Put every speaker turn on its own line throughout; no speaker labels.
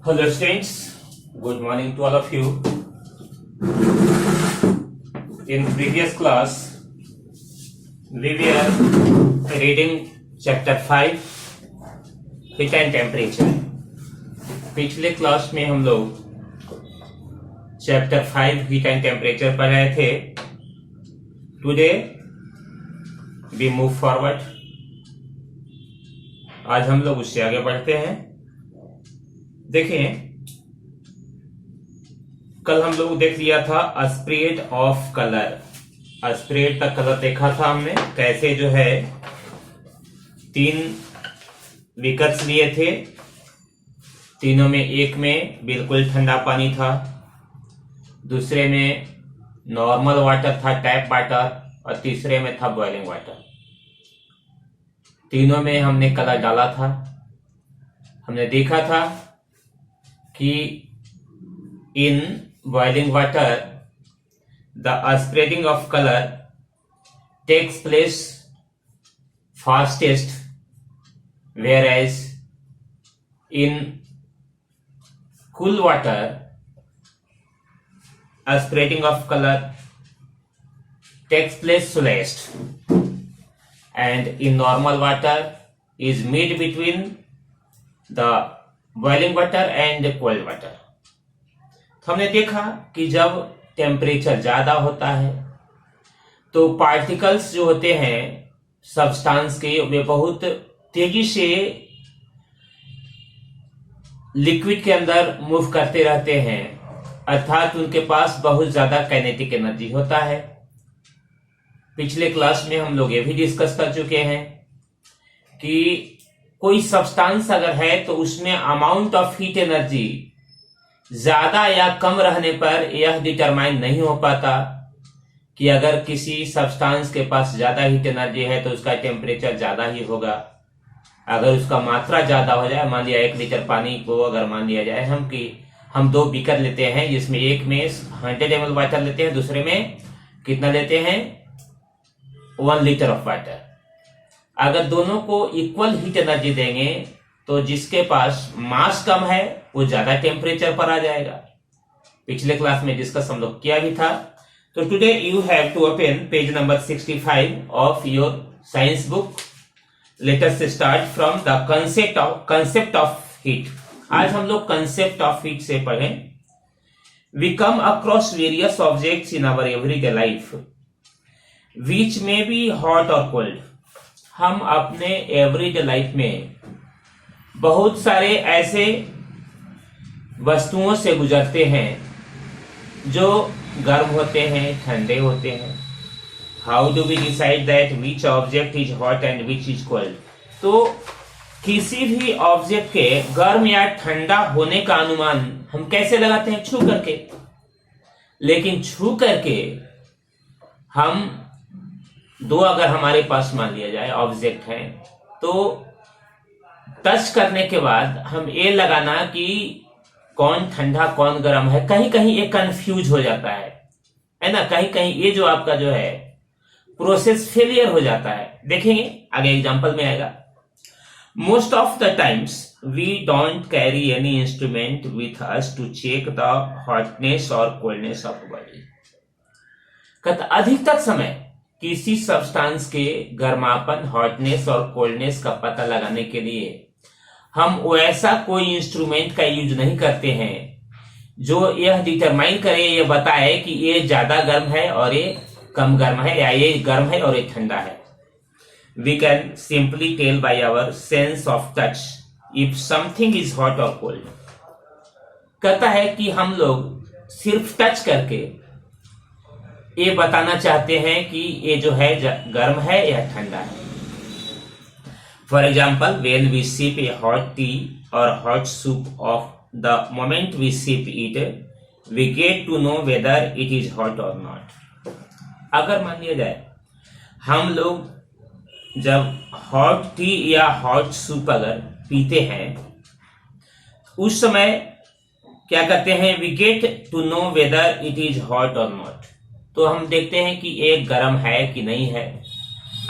Hello students, good morning to all of you. In previous class, we were reading chapter 5, Heat and Temperature. पिछले class में हम लोग chapter 5 heat and temperature पढ़ रहे थे. Today we move forward. आज हम लोग उससे आगे बढ़ते हैं. देखें, कल हम लोग देख लिया था स्प्रेड ऑफ कलर. स्प्रेड का कलर देखा था हमने, कैसे जो है 3 विकट्स लिए थे. तीनों में एक में बिल्कुल ठंडा पानी था, दूसरे में नॉर्मल वाटर था, टैप वाटर, और तीसरे में था बॉइलिंग वाटर. तीनों में हमने कलर डाला था. हमने देखा था कि in boiling water the spreading of colour takes place fastest, whereas in cool water spreading of color takes place slowest, and in normal water is mid between the boiling water and cold water. तो हमने देखा कि जब temperature ज्यादा होता है तो particles जो होते हैं सब्सटेंस के, वे बहुत तेजी से लिक्विड के अंदर मूव करते रहते हैं, अर्थात उनके पास बहुत ज्यादा काइनेटिक एनर्जी होता है. पिछले क्लास में हम लोग ये भी डिस्कस कर चुके हैं कि कोई सब्सटेंस अगर है तो उसमें अमाउंट ऑफ हीट एनर्जी ज्यादा या कम रहने पर यह डिटरमाइन नहीं हो पाता कि अगर किसी सब्सटेंस के पास ज्यादा हीट एनर्जी है तो उसका टेम्परेचर ज्यादा ही होगा. अगर उसका मात्रा ज्यादा हो जाए, मान लिया 1 लीटर पानी को अगर मान लिया जाए हम 2 बीकर लेते हैं, जिसमें एक में 100 ml वाटर लेते हैं, दूसरे में कितना लेते हैं 1 लीटर ऑफ वाटर. अगर दोनों को इक्वल हीट एनर्जी देंगे तो जिसके पास मास कम है वो ज्यादा टेम्परेचर पर आ जाएगा. पिछले क्लास में डिस्कस हम लोग किया भी था. तो today you have to open page number 65 of your science book. Let us start from the concept of heat. आज हम लोग concept of heat से पढ़ें. We come across various objects in our everyday life, which may be hot or cold. हम अपने everyday life में बहुत सारे ऐसे वस्तुओं से गुजरते हैं जो गर्म होते हैं, ठंडे होते हैं. How do we decide that which object is hot and which is cold? तो किसी भी ऑब्जेक्ट के गर्म या ठंडा होने का अनुमान हम कैसे लगाते हैं? छू करके. लेकिन छू करके हम दो अगर हमारे पास मान लिया जाए ऑब्जेक्ट है, तो टच करने के बाद हम ये लगाना कि कौन ठंडा कौन गर्म है, कहीं कहीं ये कंफ्यूज हो जाता है ना. कहीं कहीं ये जो आपका जो है प्रोसेस फेलियर हो जाता है. देखेंगे आगे एग्जांपल में आएगा. Most of the times we don't carry any instrument with us to check the hotness और कोल्डनेस ऑफ बॉडी. अधिकतर समय किसी सब्सटेंस के गर्मापन, हॉटनेस और कोल्डनेस का पता लगाने के लिए हम वैसा कोई इंस्ट्रूमेंट का यूज नहीं करते हैं जो यह डिटरमाइन करे, यह बताए कि ये ज्यादा गर्म है और ये कम गर्म है, या ये गर्म है और ये ठंडा है. We can simply tell by our sense of touch if something is hot और कोल्ड. कहता है कि हम लोग सिर्फ टच करके ये बताना चाहते हैं कि ये जो है गर्म है या ठंडा है. For example, when we sip a hot tea और hot soup, of the moment we sip it we get to know whether it is hot और नॉट. अगर मान लिया जाए हम लोग जब हॉट टी या हॉट सूप अगर पीते हैं, उस समय क्या करते हैं? We get to know whether it is hot और नॉट. तो हम देखते हैं कि ये गर्म है कि नहीं है.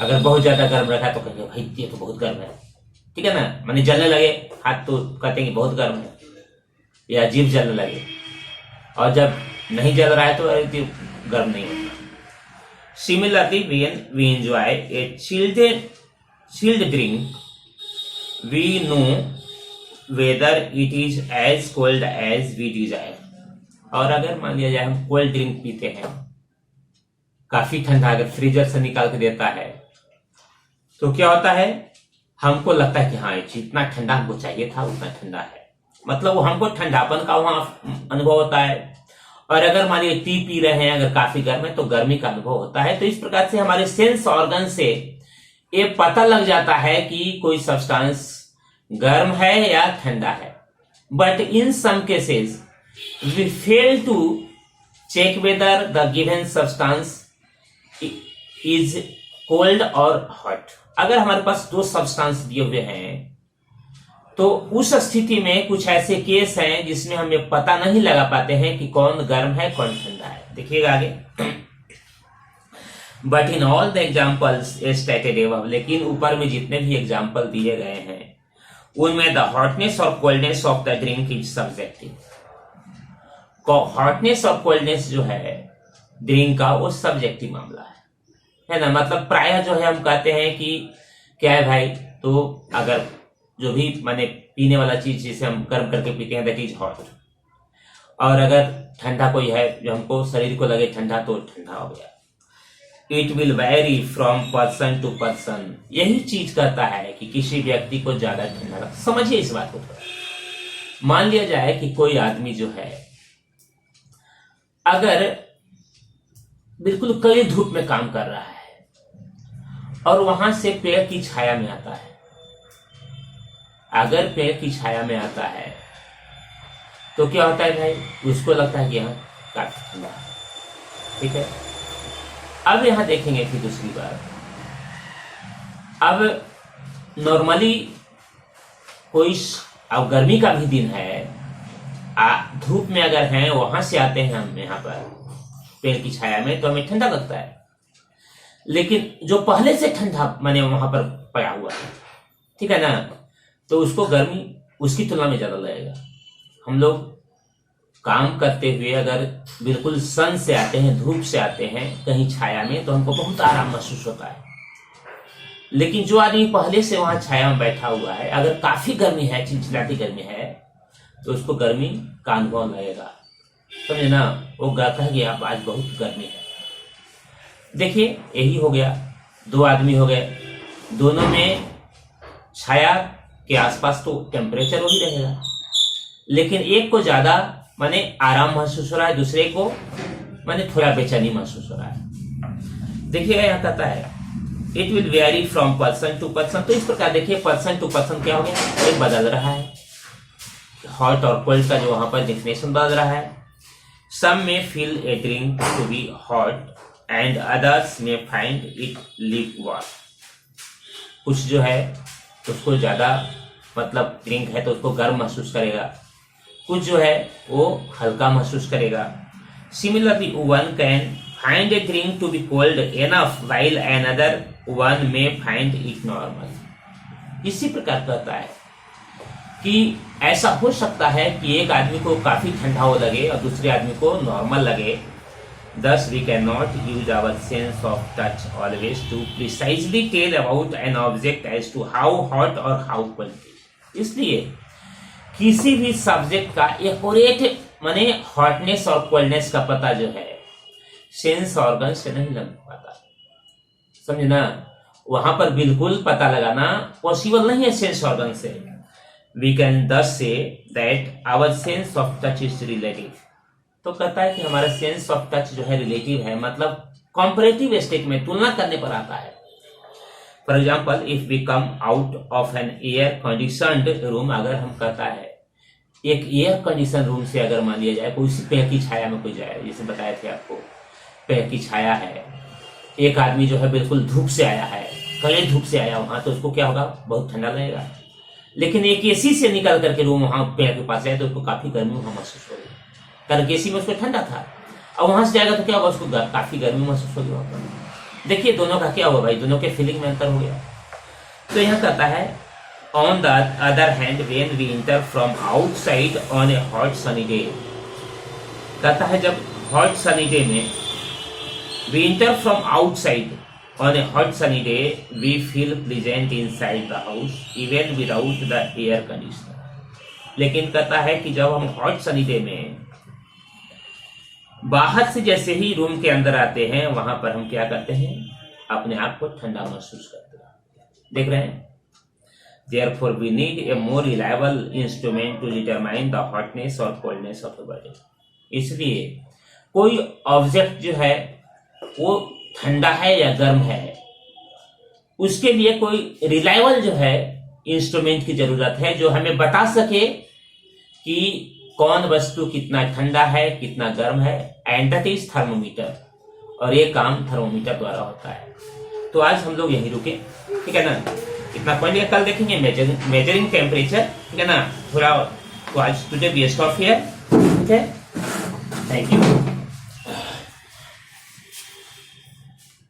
अगर बहुत ज्यादा गर्म रखा तो कहेंगे भाई ये तो बहुत गर्म है, ठीक है ना, माने जलने लगे हाथ तो कहते हैं कि बहुत गर्म है. या जीभ जलने लगे, और जब नहीं जल रहा है तो गर्म नहीं होता। Similarly when we enjoy a chilled drink, we know whether it is as cold as we desire। और अगर मान लिया जाए हम कोल्ड ड्रिंक पीते हैं, काफी ठंडा अगर फ्रीजर से निकाल के देता है, तो क्या होता है, हमको लगता है कि हाँ जितना ठंडा हमको चाहिए था उतना ठंडा है, मतलब वो हमको ठंडापन का वहां अनुभव होता है। और अगर मान लीजिए टी पी रहे हैं, अगर काफी गर्म है तो गर्मी का अनुभव होता है। तो इस प्रकार से हमारे सेंस ऑर्गन से ये पता लग जाता है कि कोई सब्सटेंस गर्म है या ठंडा है। But in some cases we fail to check whether the given substance is cold और हॉट। अगर हमारे पास दो सब्सटेंस दिए हुए हैं तो उस स्थिति में कुछ ऐसे केस हैं जिसमें हम ये पता नहीं लगा पाते हैं कि कौन गर्म है कौन ठंडा है। देखिएगा आगे, but in all the examples stated above, लेकिन ऊपर में जितने भी एग्जाम्पल दिए गए हैं उनमें द हॉटनेस और coldness of the drink is subjective. Hotness और कोल्डनेस जो है ड्रिंक का वो सब्जेक्टिव मामला है ना। मतलब प्रायः जो है हम कहते हैं कि क्या है भाई, तो अगर जो भी माने पीने वाला चीज जिसे हम गर्म करके पीते हैं दैट इज हॉट, और अगर ठंडा कोई है जो हमको शरीर को लगे ठंडा तो ठंडा हो गया। It will vary from person to person. यही चीज कहता है कि किसी व्यक्ति को ज्यादा ठंडा लगता। समझिए इस बात को थोड़ा। मान लिया जाए कि कोई आदमी जो है अगर बिल्कुल कड़ी धूप में काम कर रहा है और वहां से पेड़ की छाया में आता है, अगर पेड़ की छाया में आता है तो क्या होता है भाई, उसको लगता है कि हाँ काफी ठंडा है, ठीक है। अब यहां देखेंगे फिर दूसरी बात, अब नॉर्मली कोई अब गर्मी का भी दिन है, धूप में अगर हैं वहां से आते हैं हम यहाँ पर पेड़ की छाया में तो हमें ठंडा लगता है, लेकिन जो पहले से ठंडा माने वहां पर पड़ा हुआ है, ठीक है ना, तो उसको गर्मी उसकी तुलना में ज्यादा लगेगा। हम लोग काम करते हुए अगर बिल्कुल सन से आते हैं, धूप से आते हैं कहीं छाया में, तो हमको बहुत आराम महसूस होता है। लेकिन जो आदमी पहले से वहां छाया में बैठा हुआ है, अगर काफी गर्मी है, चिलचिलाती गर्मी है, तो उसको गर्मी का अनुभव लगेगा, समझे ना। वो कहता है कि आप आज बहुत गर्मी है। देखिए यही हो गया, दो आदमी हो गए, दोनों में छाया के आसपास तो टेम्परेचर वही रहेगा, लेकिन एक को ज्यादा माने आराम महसूस हो रहा है, दूसरे को माने थोड़ा बेचैनी महसूस हो रहा है। देखिएगा यहाँ कहता है it will vary from person to person. तो इस प्रकार देखिए पर्सन टू पर्सन क्या हो गया, ये बदल रहा है, हॉट और कोल्ड का जो वहां पर डेफिनेशन बदल रहा है। Some may feel a drink to be hot and others may find it lukewarm. कुछ जो है उसको ज्यादा मतलब ड्रिंक है तो उसको गर्म महसूस करेगा, कुछ जो है वो हल्का महसूस करेगा। Similarly one can find a drink to be cold enough while another one may find it normal. इसी प्रकार कहता है कि ऐसा हो सकता है कि एक आदमी को काफी ठंडा हो लगे और दूसरे आदमी को नॉर्मल लगे। Thus we cannot use our sense of touch always to precisely tell about an object as to how hot or how cold it is। इसलिए किसी भी सब्जेक्ट का एक्यूरेट माने हॉटनेस और कोल्डनेस का पता जो है सेंस ऑर्गन से नहीं लग पाता, समझे ना। वहां पर बिल्कुल पता लगाना पॉसिबल नहीं है सेंस ऑर्गन से। We can thus say that our sense of touch is relative। तो कहता है कि हमारा सेंस ऑफ टच जो है रिलेटिव है, मतलब कंपैरेटिव स्टेट में तुलना करने पर आता है। For example if we come out of an air conditioned room, अगर हम कहता है एक एयर कंडीशन रूम से अगर मान लिया जाए कोई पेड़ की छाया में कोई जाए, जैसे बताए थे आपको पेड़ की छाया है, एक आदमी जो है बिल्कुल धूप से आया है, कड़े धूप से आया वहां, तो उसको क्या होगा, बहुत ठंडा लगेगा। लेकिन एक एसी से निकल करके रूम वहां पेड़ के पास जाए तो उसको काफी गर्मी वहां महसूस होगी, कारण एसी में उसको ठंडा था, और वहां से जाएगा तो क्या होगा, उसको काफी गर्मी महसूस होगी वहां पर। देखिए दोनों का क्या हुआ भाई, दोनों के फीलिंग में अंतर हो गया। तो यह कहता है on the other hand when we enter from outside on a hot sunny day, कहता है जब हॉट सनी डे में we enter from outside on a hot sunny day we feel pleasant inside the house even without the air conditioner. लेकिन कहता है कि जब हम हॉट सनी डे में बाहर से जैसे ही रूम के अंदर आते हैं वहां पर हम क्या करते हैं, अपने आप को ठंडा महसूस करते हैं। देख रहे हैं, Therefore we need a more reliable instrument to determine the hotness और coldness of a body। इसलिए कोई ऑब्जेक्ट जो है वो ठंडा है या गर्म है, उसके लिए कोई रिलायबल जो है इंस्ट्रूमेंट की जरूरत है जो हमें बता सके कि कौन वस्तु कितना ठंडा है कितना गर्म है, एंड दैट इज थर्मोमीटर। और ये काम थर्मोमीटर द्वारा होता है। तो आज हम लोग यहीं रुके, ठीक है ना, इतना पॉइंट कल देखेंगे मेजरिंग टेम्परेचर, ठीक है ना, थोड़ा। तो आज टुडे वी स्टॉप हियर, ठीक है, थैंक यू।